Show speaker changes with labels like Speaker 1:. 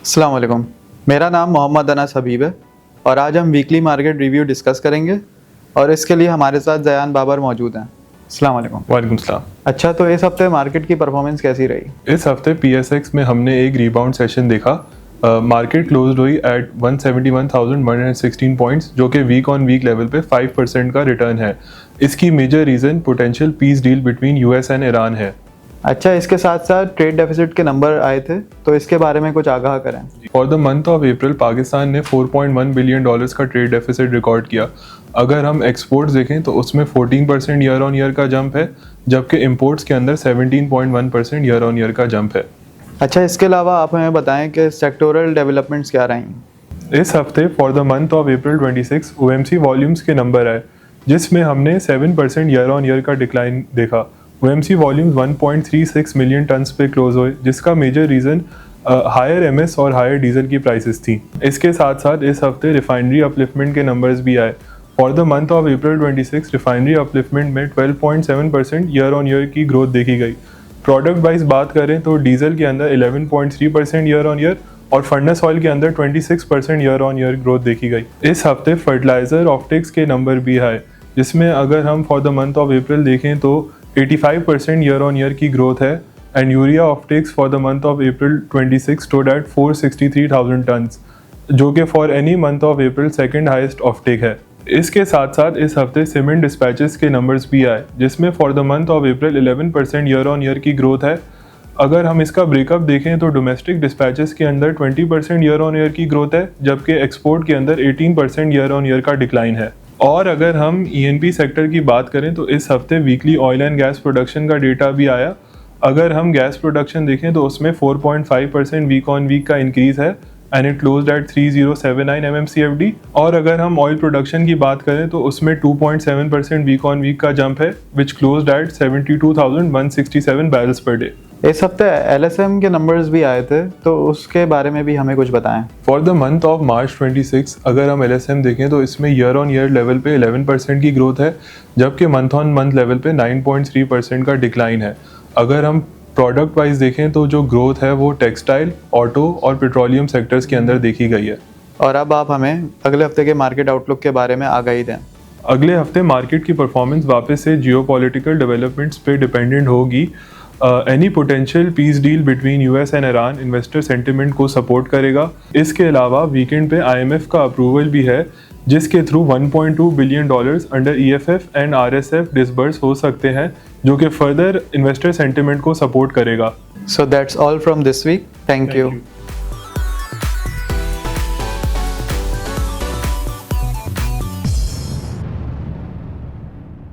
Speaker 1: अस्सलाम वालेकुम। मेरा नाम मोहम्मद अनस हबीब है और आज हम वीकली मार्केट रिव्यू डिस्कस करेंगे और इसके लिए हमारे साथ जयान बाबर मौजूद हैं। अस्सलाम वालेकुम।
Speaker 2: वालेकुम सलाम।
Speaker 1: अच्छा, तो इस हफ्ते मार्केट की परफॉर्मेंस कैसी रही?
Speaker 2: इस हफ्ते PSX में हमने एक रिबाउंड सेशन देखा। मार्केट क्लोज हुई एट 171,116 पॉइंट्स, जो कि वीक ऑन वीक लेवल पे 5% का रिटर्न है। इसकी major reason potential peace deal between US and Iran है।
Speaker 1: अच्छा, इसके साथ साथ ट्रेड डेफिसिट के नंबर आए थे, तो इसके बारे में कुछ आगाह करें।
Speaker 2: फॉर द मंथ ऑफ अप्रैल पाकिस्तान ने $4.1 बिलियन का ट्रेड डेफिसिट रिकॉर्ड किया। अगर हम एक्सपोर्ट्स देखें तो उसमें 14% ईयर ऑन ईयर का जंप है, जबकि इंपोर्ट्स के अंदर 17.1% ईयर ऑन ईयर का जंप है।
Speaker 1: अच्छा, इसके अलावा आप हमें बताएं कि सेक्टोरल डेवलपमेंट्स क्या रही?
Speaker 2: इस हफ्ते for the month of April 26 OMC volumes के नंबर आए, जिसमें हमने 7% ईयर ऑन ईयर का डिक्लाइन देखा। OMC वॉल्यूम्स 1.36 मिलियन टन्स पे क्लोज हुए, जिसका मेजर रीज़न हायर MS और हायर डीजल की प्राइसेस थी। इसके साथ साथ इस हफ्ते रिफाइनरी अपलिफ्टमेंट के नंबर्स भी आए। For the month of April 26 refinery upliftment में 12.7% ईयर ऑन ईयर की ग्रोथ देखी गई। प्रोडक्ट वाइज बात करें तो डीजल के अंदर 11.3% ईयर ऑन ईयर और फर्नेस ऑयल के अंदर 26% ईयर ऑन ईयर ग्रोथ देखी गई। इस हफ्ते फर्टिलाइजर ऑप्टिक्स के नंबर भी आए, जिसमें अगर हम for the month of April देखें तो 85% ईयर ऑन ईयर की ग्रोथ है and urea offtake for the month of April 26 stood at 463,000 tons, जो कि for any month of April second highest offtake है। इसके साथ साथ इस हफ्ते सीमेंट डिस्पैचेस के नंबर्स भी आए, जिसमें for the month of April 11% year on year की ग्रोथ है। अगर हम इसका ब्रेकअप देखें तो डोमेस्टिक डिस्पैचेस के अंदर 20% ईयर ऑन ईयर की ग्रोथ है, जबकि एक्सपोर्ट के अंदर 18% ईयर ऑन ईयर का डिक्लाइन है। और अगर हम ENP सेक्टर की बात करें तो इस हफ्ते weekly oil and gas production का डेटा भी आया। अगर हम गैस प्रोडक्शन देखें तो उसमें 4.5% वीक ऑन वीक का इंक्रीज़ है and it closed eight 3079 MMCFD। और अगर हम ऑयल प्रोडक्शन की बात करें तो उसमें 2.7% वीक ऑन वीक का जंप है, which closed at 72,167 barrels per day.
Speaker 1: इस हफ्ते LSM के नंबर्स भी आए थे, तो उसके बारे में भी हमें कुछ बताएं।
Speaker 2: For the month of March 26 अगर हम LSM देखें तो इसमें ईयर ऑन ईयर लेवल पे 11% की ग्रोथ है, जबकि मंथ ऑन मंथ लेवल पे 9.3% का डिक्लाइन है। अगर हम प्रोडक्ट वाइज देखें तो जो ग्रोथ है वो टेक्सटाइल, ऑटो और पेट्रोलियम सेक्टर्स के अंदर देखी गई है।
Speaker 1: और अब आप हमें अगले हफ्ते के मार्केट आउटलुक के बारे में आगाही दें।
Speaker 2: अगले हफ्ते मार्केट की परफॉर्मेंस वापस से जियोपॉलिटिकल डेवलपमेंट्स पे डिपेंडेंट होगी। Any potential peace deal between US and Iran investor sentiment को सपोर्ट करेगा। इसके अलावा वीकेंड पे IMF का अप्रूवल भी है, जिसके through $1.2 billion under EFF and RSF disburse हो सकते हैं, जो कि फर्दर इन्वेस्टर सेंटिमेंट को सपोर्ट करेगा।
Speaker 1: So that's all from this week. Thank you.